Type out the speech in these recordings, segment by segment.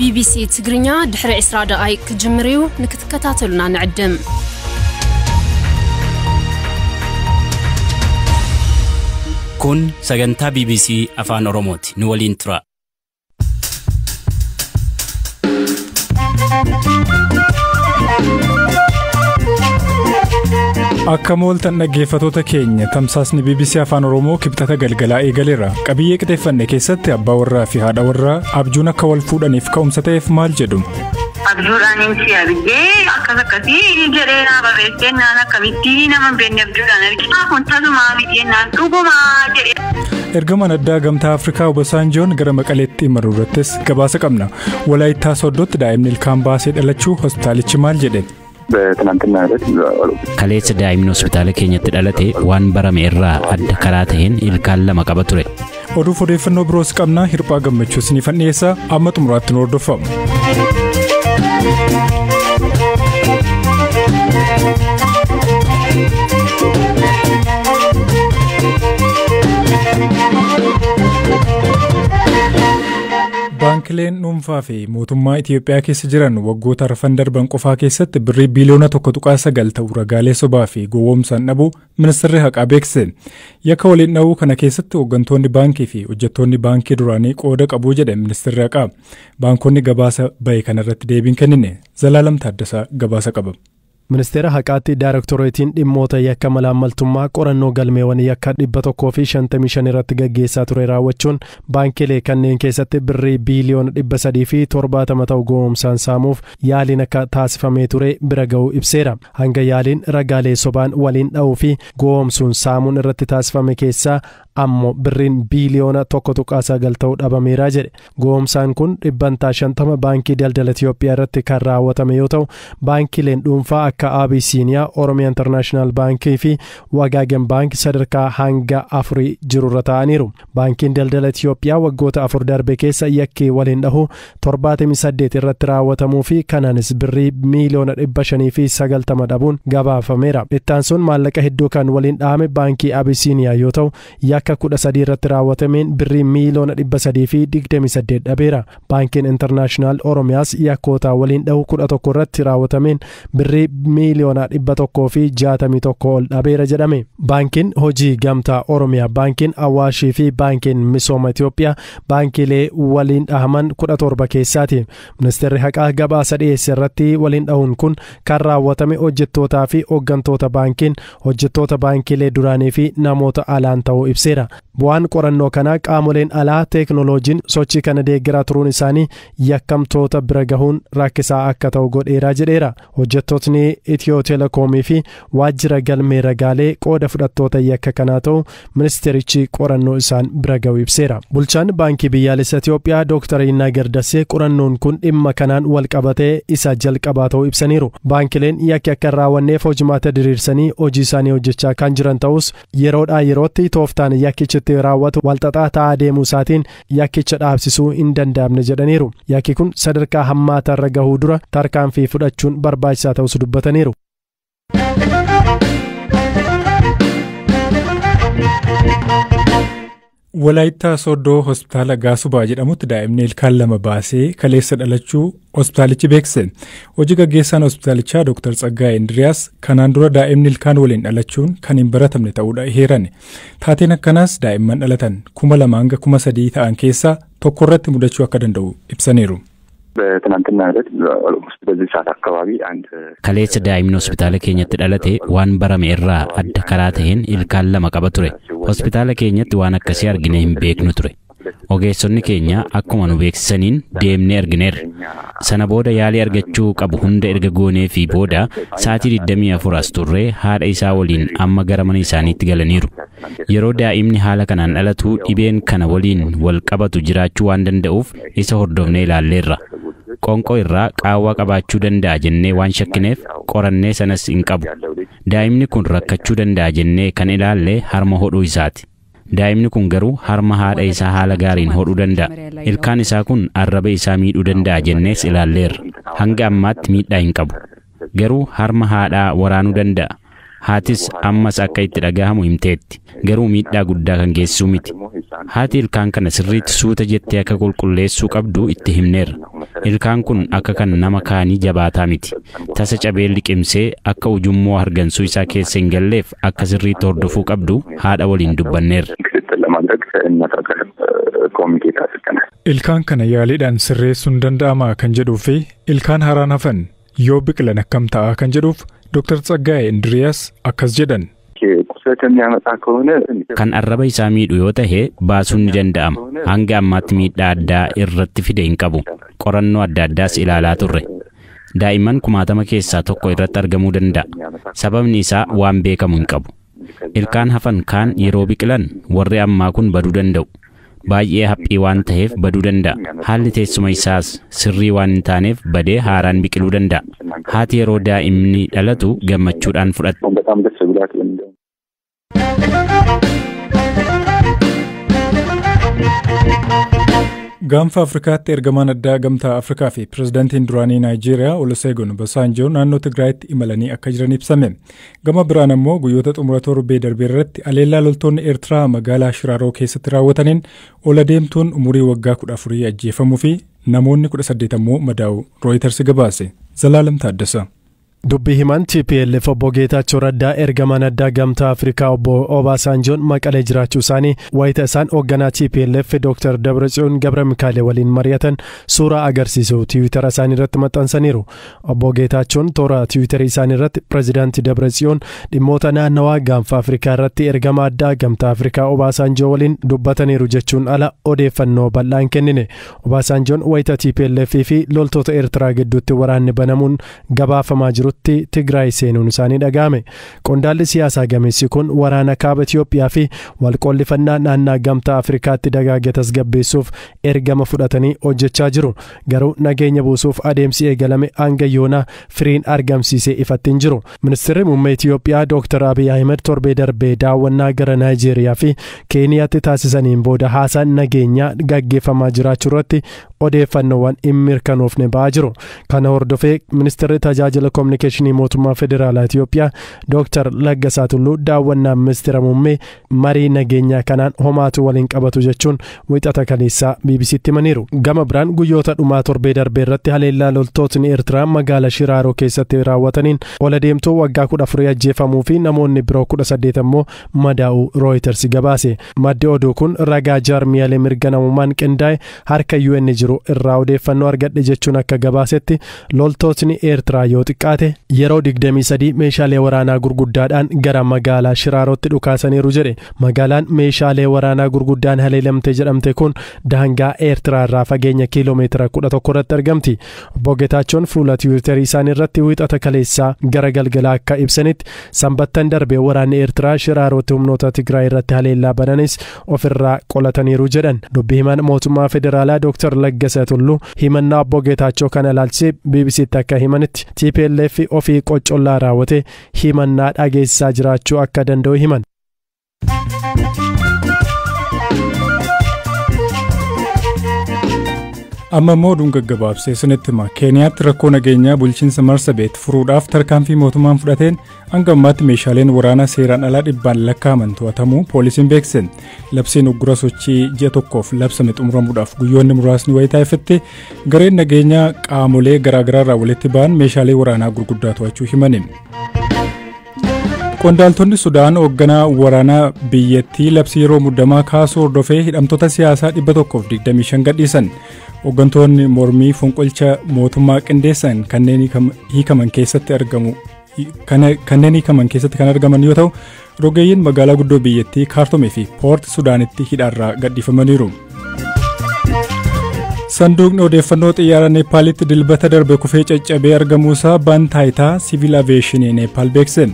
BBC ትግርኛ ድሕሪ 20 ደቂቃ ክጅምሪው ንክትከታተሉና ንዕድም kun sagantaa BBC afaan Oromooti nu waliin tura akka mooltan dhaggeeffattoota keenya tamsaasni BBC afaan Oromoo kibxata galgalaa eegaleera qabiyyee qixeeffanne keessatti abbaa warraa fi haadha warraa abjuun akka wal fuudhaniif ka'umsa ta'eef maal jedhu abjuudhaan insi abijee akkasii jedheena barreessennaan akka bittii nama beenne abjuudhaan argina huntalumaa bittiennaan dhugumaa jedhe ergamaan addaa gamtaa Afrikaa Obasanjoon gara Maqaleetti imaluurrattis gabaasa qabna Walaayittaa Sooddootti daa'imni ilkaan baasee dhalachuu hospitaalichi maal jedhe kaleessa daa'imni hospitaala keenyatti dhalate waan barame irraa adda karaa ta'een ilkaan lama qaba ture oduuf odeeffannoo biroos qabna hirphaa gammachuu isiniif dhiyeessa amma xumuraatti nu hordofamu Baankileen dhuunfaa fi mootummaa Itiyoophiyaa keessa jiran waggoota arfan darban qofaa keessatti birrii biiliyoona 1.9 ta'u ragaalee sobaa fi gowwoomsaan dhabuu ministeerri haqaa beeksise. Yakka waliin dhabuu kana keessatti hooggantoonni baankii fi hojjettoonni baankii duraanii qooda qabu jedhe ministeerri haqaa. Baankonni gabaasa bahe kanarratti deebiin kennine Zalaalam Taaddasaa gabaasa qaba. Ministeera haqaatti Daarektoreetiin dhimmoota yakka malaammaltummaa qorannoo galmeewwan yakka 155 irratti gaggeessaa ture raawwachuun baankilee kanneen keessatti birrii biiliyoona 370 ta'u gowwoomsaan saamuuf yaaliin akka taasifamee ture bira ga'uu ibseera. Hanga yaaliin ragaalee sobaan waliin dha'uu fi gowwoomsuun saamuun irratti taasifame keessaa ammoo birriin biiliyoona 1.9 ta'uu dhabameera jedhe. Gowwoomsaan kun 50% baankii daldala Itiyoophiyaa irratti kan raawwatame yoo ta'u baankileen dhuunfaa akka Abisiiniyaa, Oromiyaa International Baankii fi Wagaagen Bank sadarkaa hanga 4 jirurra ta'aniiru. Baankiin daldala Itiyoophiyaa waggoota 4 darbe keessa yakkii waliin dhahu 78 irratti raawwatamuu fi kanaanis birrii miiliyoona 590 dhabuun gabaafameera. Ittaan sun maallaqa hedduu kan waliin dhahame baankii Abisiiniyaa yoo ta'u yakka 13 irratti raawwatameen birrii miiliyoona 328 dhabeera. Baankiin International Oromiyaas yakkoota waliin dhahu 11 irratti raawwatameen birrii miiliyoona 161 ol dhabeera jedhame. Baankiin hojii gamtaa Oromiyaa, baankiin Awaashii fi baankiin misooma Itiyoophiyaa baankilee waliin dhahaman 17 keessaati. Ministeerri haqaa gabaasa dhiyeesse irratti waliin dhahuun kun kan raawwatame hojjettootaa fi hooggantoota baankiin hojjettoota baankilee duraanii fi namoota alaan ta'uu ibseera. Bu'aan qorannoo kanaa qaamoleen alaa teeknooloojiin sochii kana deeggaraa turuun isaanii yakkamtoota bira gahuun rakkisaa akka ta'u godheera jedheera. Hojjettootni Itiyoo Telekoomii fi waajjira galmee ragaalee qooda fudhattoota yakka kanaa ta'u ministeerichi qorannoo isaan bira ga'uu ibseera. Bulchaan baankii biyyaalessa Itiyoophiyaa Dr. Innaa Gardassee qorannoon kun dhimma kanaan wal qabatee isa jalqabaa ta'uu ibsaniiru. Baankileen yakki akka raawwanneef hojimaata diriirsanii hojii isaanii hojjechaa kan jiran ta'us yeroodhaa yerootti tooftaan yakkichitti raawwatu walxaxaa ta'aa deemuu isaatiin yakkicha dhaabsisuu hin danda'amne jedhaniiru. Yakki kun sadarkaa hammaataa irra gahuu dura tarkaanfii fudhachuun barbaachisaa ta'us dubbataniiru. Walaayittaa Sooddoo hospitaala Gaasubaa jedhamutti daa'imni ilkaan lama baasee kaleessa dhalachuu hospitaalichi beeksise. Hojii gaggeessaan hospitaalichaa Dr. Tsaggaayee Indiriyaas kanaan dura daa'imni ilkaan waliin dhalachuun kan hin baratamne ta'uudha heerani. Taateen akkanaas daa'imman dhalatan 2,000 hanga 3,000 ta'an keessaa tokko irratti mudachuu akka danda'u ibsaniiru. kaleessa daa'imni hospitaala keenyatti dhalate waan barame irraa adda karaa ta'een ilkaan lama qaba ture. Hospitaala keenyatti waan akkasii argine hin beeknu ture. Ogeessonni keenya akkuma nu beeksisaniin deemnee argineerra. Sana booda yaalii argachuu qabu hunda erga goonee fi booda sa'aatii 24 as turree haadha isaa waliin amma gara mana isaaniitti galaniiru. Yeroo daa'imni haala kanaan dhalatu dhibeen kana waliin wal qabatu jiraachuu waan danda'uuf isa hordofnee ilaalleerra. Qonqoo irraa qaawwaa qabaachuu danda'a jennee waan shakkineef qorannee sanas hin qabu. Daa'imni kun rakkachuu danda'a jennee kan ilaalle harma hodhuu isaati. Daa'imni kun garuu harma haadha isaa haala gaariin hodhuu danda'a. Ilkaan isaa kun arraba isaa miidhuu danda'a jennees ilaalleerra. Hanga ammaatti miidhaa hin qabu. Garuu harma haadhaa waraanuu danda'a. Haatis ammas akka itti dhagahamu himteetti. Garuu miidhaa guddaa kan geessisu miti. Haati ilkaan kana sirriitti suuta jettee akka qulqulleessuu qabdu itti himneerra. Ilkaan kun akka kan nama kaanii jabaataa miti. Tasa cabee liqimsee akka ujummoo hargansuu isaa keessa hin galleef akka sirriitti hordofuu qabdu haadha waliin dubbanneerra. Ilkaan kana yaaliidhaan sirreessuun danda'ama kan jedhuu fi ilkaan haaraan hafan yoo biqilan akkam ta'a kan jedhuuf Dr. Tsaggaayee Indiriyaas akkas jedhan. Kan arraba isaa miidhu yoo ta'e baasuun ni danda'ama. Hanga ammaatti miidhaa addaa irratti fide hin qabu. Qorannoo adda addaas ilaalaa turre. Daa'imman 1000 keessaa tokko irratti argamuu danda'a. Sababni isaa waan beekamu hin qabu. Ilkaan hafan kaan yeroo biqilan warri ammaa kun baduu danda'u. Baay'ee haphii waan ta'eef baduu danda'a. Haalli teessuma isaas sirrii waan hin taaneef badee haaraan biqiluu danda'a. Haati yeroo daa'imni dhalatu gammachuudhaan fudhatti. Gaanfa Afrikaatti ergamaan addaa gamtaa Afrikaa fi pirezidaantiin duraanii Naayijeeriyaa Olusegun Obasanjoo naannoo Tigraayitti imalanii akka jiran ibsame. Gama biraan ammoo guyyoota xumura torbee darbee irratti aleellaa loltoonni Eertiraa magaalaa Shiraaroo keessatti raawwataniin ol adeemtuun umurii waggaa 14 ajjeefamuu fi namoonni 18 ammoo madaa'u Rooyiters gabaase. Zalaalam Taaddasa. Dubbii himan TPLF obbo Geetaachoo Raddaa ergamaan addaa gamtaa Afrikaa obbo Obasanjoon maqalee jiraachuu isaanii wayita isaan hoogganaa TPLF Dr. Dabratsiyoon Gabra Mikaalee waliin mari'atan suuraa agarsiisu Tiwiitara isaanii irratti maxxansaniiru. Obbo Geetaachoon toora Tiwiitarii isaanii irratti pirezidaantii Dabratsiyoon dhimmoota naannawaa gaanfa Afrikaa irratti ergama addaa gamtaa Afrikaa Obasanjoo waliin dubbataniiru jechuun ala odeeffannoo bal'aan kennine. Obasanjoon wayita TPLF fi loltoota Eertiraa gidduutti waraanni banamuun gabaafamaa jiru Tigraay seenuun isaanii dhaga'ame. Qondaalli siyaasaa gameessi kun waraana kaaba Itiyoophiyaa fi walqollifannaa naannaa gamtaa Afrikaatti dagaagee tasgabbeessuuf ergama fudhatanii hojjechaa jiru. Garuu nageenya buusuuf adeemsi eegalame hanga yoonaa firiin argamsiisee ifatti hin jiru. Ministeerri muummee Itiyoophiyaa Dr. Abiy Ahmed torbee darbee daawwannaa gara Naayijeeriyaa fi Keeniyaatti taasisaniin booda haasaan nageenyaa gaggeeffamaa jiraachuu irratti odeeffannoowwan hin mirkanoofne ba'aa jiru. Kana hordofee ministeerri tajaajila kominikeeshinii mootummaa federaalaa Itiyoophiyaa Dr. Laggasaa Tulluu daawwannaa ministeera muummee marii nageenyaa kanaan homaatu waliin qabatu jechuun wixata kaleessaa BBCtti himaniiru. Gama biraan guyyoota dhumaa torbee darbee irratti haleellaa loltootni Eertiraa magaalaa Shiraaroo keessatti raawwataniin ol adeemtuu waggaa 14 ajjeefamuu fi namoonni biroo 18 ammoo madaa'uu Rooyiters gabaase. Maddi oduu kun ragaa jaarmiyaalee mirga namummaan qindaa'e harka UN jiru irraa odeeffannoo argadhe jechuun akka gabaasetti loltootni Eertiraa yoo xiqqaate yeroo 23 meeshaalee waraanaa gurguddaadhaan gara magaalaa Shiraarootti dhukaasaniiru jedhe. Magaalaan meeshaalee waraanaa gurguddaan haleelamte jedhamte kun daangaa Eertiraa irraa fageenya kiiloomeetira 11 irratti argamti. Obbo Geetaachoon fuula Tiwiitarii isaanii irratti wixata kaleessaa gara galgalaa akka ibsanitti sanbattan darbee waraanni Eertiraa Shiraarootti humnoota Tigraay irratti haleellaa bananis ofirraa qolataniiru jedhan. Dubbii himan mootummaa federaalaa Dr. Laggasaa Tulluu himannaa obbo Geetaachoo kana ilaalchisee BBCtti akka himanitti TPLF ofii qoccollaa raawwate himannaa dhageessisaa jiraachuu akka danda'u himan. Amma immoo oduun gaggabaabsee isinitti hima. Keeniyaatti rakkoo nageenyaa bulchiinsa Marsabit furuudhaaf tarkaanfii mootummaan fudhateen hanga ammaatti meeshaaleen waraanaa seeraan alaa 100 lakkaa'aman to'atamuu poolisiin beekse. Labsiin uggura sochii ji'a tokkoof labsame xumuramuudhaaf guyyoonni muraasni wayitaa ifatti gareen nageenyaa qaamolee garaagaraa irraa walitti ba'an meeshaalee waraanaa gurguddaa to'achuu himani. Qondaaltonni Sudaan hoogganaa waraanaa biyyattii labsii yeroo muddamaa kaasuu hordofee hidhamtoota siyaasaa 125 gadhiisan. Hooggantoonni mormii fonqolcha mootummaa qindeessan kanneen hiikaman keessatti kan argaman yoo ta'u, rogeeyyiin magaalaa guddoo biyyattii Kaartumii fi Poort Sudaanitti hidhaarraa gadhiifamaniiru. Sanduuqni odeeffannoo xiyyaara Neepaalitti dilbata darbe kufee caccabee argamuusaa Baantaayitaa Siviil Aviyeeshinii Neepaal beekse.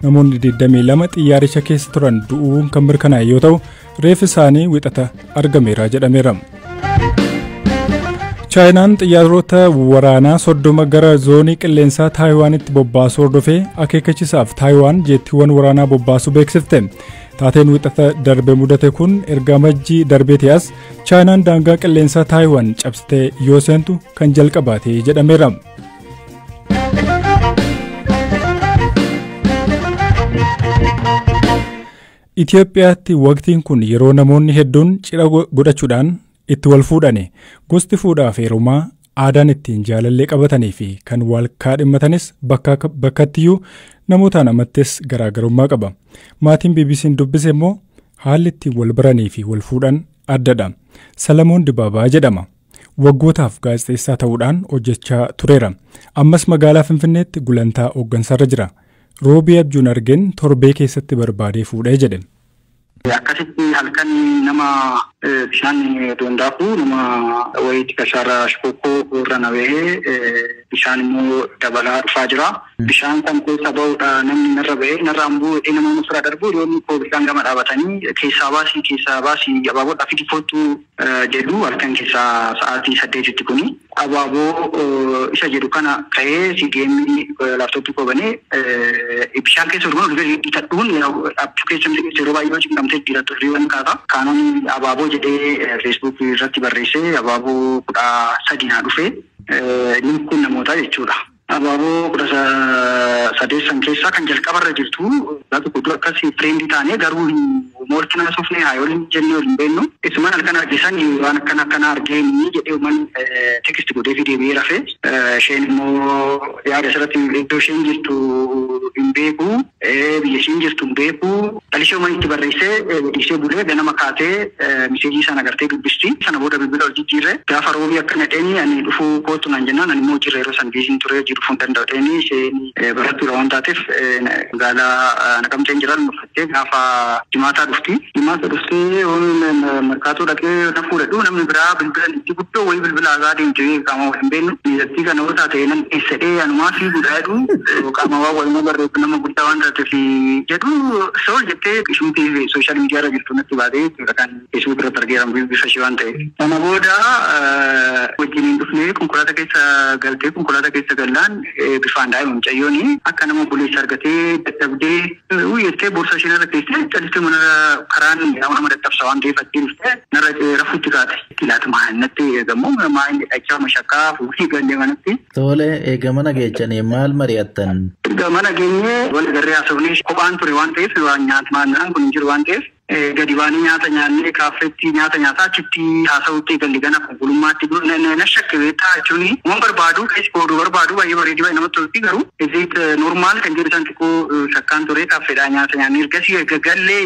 Namoonni 22 xiyyaaricha keessa turan du'uun kan mirkanaa'e yoo ta'u, reeffi isaanii wixata argameera jedhameera. Chaayinaan xiyyaarota waraanaa 30 gara zoonii qilleensaa Taayiwaanitti bobbaasuu hordofee akeekachiisaaf Taayiwaan jeettiiwwan waraanaa bobbaasuu beeksifte. Taateen wixata darbe mudate kun erga amajjii darbee as Chaayinaan daangaa qilleensaa Taayiwaan cabsitee yoo seentu kan jalqabaate jedhameera. Itoophiyaatti waqtiin kun yeroo namoonni hedduun cidha godhachuudhaan itti wal fuudhani. Gosti fuudhaa fi heerumaa aadaan ittiin jaalallee qabatanii fi kan wal kaadhimmatanis bakkattiyyuu namootaan amattees garaagarummaa qaba. Maatiin BBC'n dubbise immoo haalli ittiin wal baranii fi wal fuudhan addadha. Salamoon Dibaabaa jedhama. Waggootaaf gaazexeessaa ta'uudhaan hojjechaa tureera. Ammas magaalaa Finfinneetti gulantaa hooggansaarra jira. Roobii Abjuun argeen torbee keessatti barbaadee fuudhee jedhe. Akkasitti halkan nama bishaan doondaakuu nama wayiitti kashaara shikokkoo irra nabee bishaan immoo dabalaa dhufaa jira. Bishaan kan keessa ba'uudha namni narra ba'ee narra amboo nama nufira darbu yoonni koo bishaan gama dhaabatanii keessaa baasii abaaboodhaa fi difoottu jedhu halkan keessaa sa'aatii 8tti kuni. Abaaboo isa jedhu kana ka'ee CDM laaptooppii kobanee bishaan keessa urgoon dhitadhuun abjuu keessa yeroo baay'ee cinqamtee dhiirattu waan kaata. Kaanoon abaaboo jedhee Facebook irratti barreessee abaaboo 13 naa dhufee linkuun namoota jechuudha. Abaaboo 13 keessaa kan jalqabarra jirtu tokko akkasii friendii taanee garuu moorkina sufnee haa yooliin jennee waliin beennu. Isumaan halkan argisan waan akkana argee inni jedhee uuman teekistii godhee fi deebi'ee rafee. Isheen immoo yaada asirratti iddoo isheen jirtu hin beeku, biyya isheen jirtu hin beeku. Dhalishee uuman itti barreessee dhiisee bulee ganama kaatee miseejii sana agartee dubbisti. Sana booda bilbila ol jijjiirre gaafa roobii akkana dheeni ani dhufuu kootu naan jennaan ani immoo jirre yeroo san biisiin ture dhufuu hin danda'u dheeni isheen barattuudha waan taateef magaalaa Naqamteen jiran murtattee gaafa jimaataa dhufti. Jimaata dhuftee markaatoo dhaqee na fuudhadhu namni biraa bilbila itti guddoo wayii bilbila hagaa deemtee qaama hin beeknu. Biyyattii kana yoo taate nan eessadhee anumaa fi guddaa jedhu qaama waa waluma barreessu nama guddaa waan taateef jedhu sool jettee ishumtii sooshaal miidiyaa irra jirtu natti baatee jechuudha kan Facebook irratti argeeran bifa ishee waan ta'eef. Sana booda wajjiniin dhufnee konkolaataa keessa galtee konkolaataa keessa gallaan bifaan daa'ima mucayyooni akka nama buleessa argatee dadhabdee jettee boorsaa isheen irra teessee calistee mana karaan nama dadhabsa waan ta'eef achiin dhuftee narra rafuutti kaate. Ilaatuma natti eegamu maa'inni dhachaa mashakkaa fuudhii gallee manatti. Tole eegamana geechanii maal mari'attan? Eegamana geenyee wal garee haasofnee kophaan ture waan ta'eef waan nyaatmaan kun jiru waan ta'eef gadi baanii nyaata nyaannee kaaffeetti nyaata nyaataa achitti haasa'utti eegalle gana qulqullummaatti na shakke beektaa jechuun waan barbaadu keessi kooduu barbaadu baay'ee bareedii baay'ee namatti tolti garuu ezeet normaal kan jedhu san xiqqoo shakkaan ture kaaffeedhaa nyaata nyaannee ergasii gallee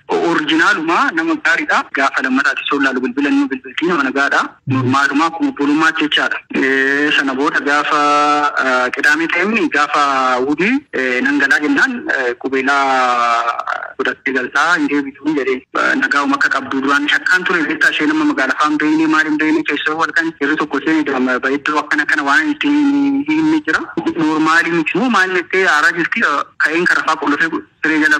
orijinaaluma nama gaariidha gaafa lammataatti soolaalu bilbilannuu bilbiltii nama nagaadha normaalumaa akkuma qulqullummaatti jechaadha. Sana booda gaafa qidaamee ta'emni gaafa wudii nangalaa jennaan qubeelaa godhattee galtaa hin deebituun jedhee nagaa'uma akka qabdu duraan shakkaan ture beektaa ishee nama magaalaa faan beeyne maaliin beeyne keessoo walkan yeroo tokko isheen iddoo akkana waan itti himne jira. Noormaalii miti moo maal jettee haaraa jirti ka'een karafaa qolofee siree jala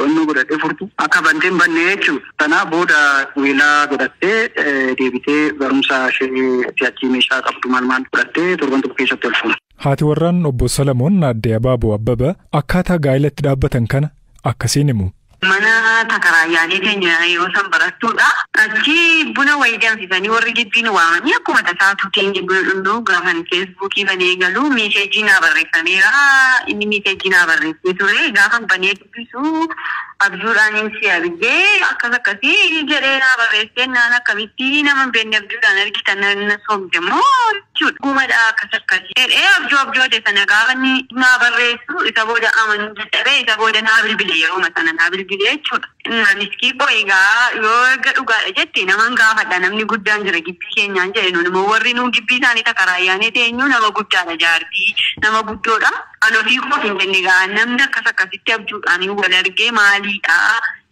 onnoo godhadhee furtu akka banteen banne jechuudha. Sana booda qubeelaa godhattee deebitee barumsa ishee si'achii meeshaa qabdu maal godhattee torban tokko keessatti ol fuuna. Haati warraan obbo Salamoon Aadde Abaaboo Abbabaa akkaataa gaa'ila itti dhaabbatan kana akkasiin himu. Mana takaraayyaanii keenya yeroo san barattuudha. Achi buna wayii danfisanii warri gibbiin waamanii akkuma tasaatu keenya buna dhundhuu gaafan feesbuukii banee galuu miiseejii naa barreeffameera. Inni miiseejii naa barreessee ture gaafa banee dubbisu abjuudhaan si argee akkasii jedhee naa barreessee naan akkamitti nama hin beekne abjuudhaan argitan na soomte moo jechuudha. Gumadha akkasii jedhee abjuu ade sana gaafa naa barreessu isa booda amanuu dadhabee isa booda naa bilbile yeroo sana naa bilbile jechuudha. Miskii egaa yoo erga dhugaadha jette naman gaafadha namni guddaan jira gibbii keenyaan jedhe nuun immoo warri nuun gibbii isaanii takaraayyaanii teenyu nama guddaadha jaartii nama guddoodha. Ani ofii koo hin jenne gaa namni akkasitti abjuudhaan wal argee maaliidha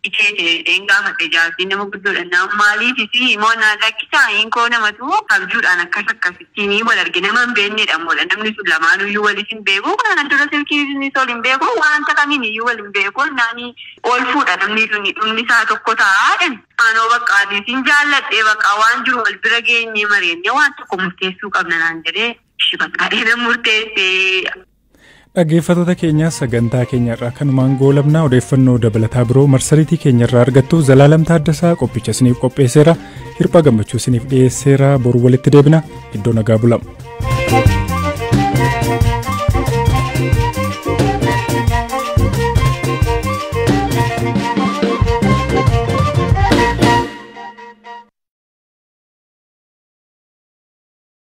itti gaafadhe jaartii nama guddoodha nama maaliifis immoo naa lakkisaa hinkoo namatu abjuudhaan akkasitti wal arge nama hin beeknedha moodha namni sun lamaanuyyuu walis hin beeku kana dura silkii sol hin beeku wanta kamiiniyyuu wal hin beeku naanii ol fuudha namni sun dhumni isaa tokko taa'aadhan. Anoo bakka adiitiin jaalladhee bakka waan jiru wal bira geenyee mareennee waan tokko murteessuu qabna naan jedhee bakkaadhee na murteessee. Dhaggeeffattoota keenya sagantaa keenyarraa kanumaan goolabnaa odeeffannoo dabalataa biroo marsariitii keenyarraa argattu Zalaalam Taaddasaa qophicha isiniif qopheesseera hirphaa gammachuu isiniif dhiyeesseera boru walitti deebina iddoo nagaa bulaa.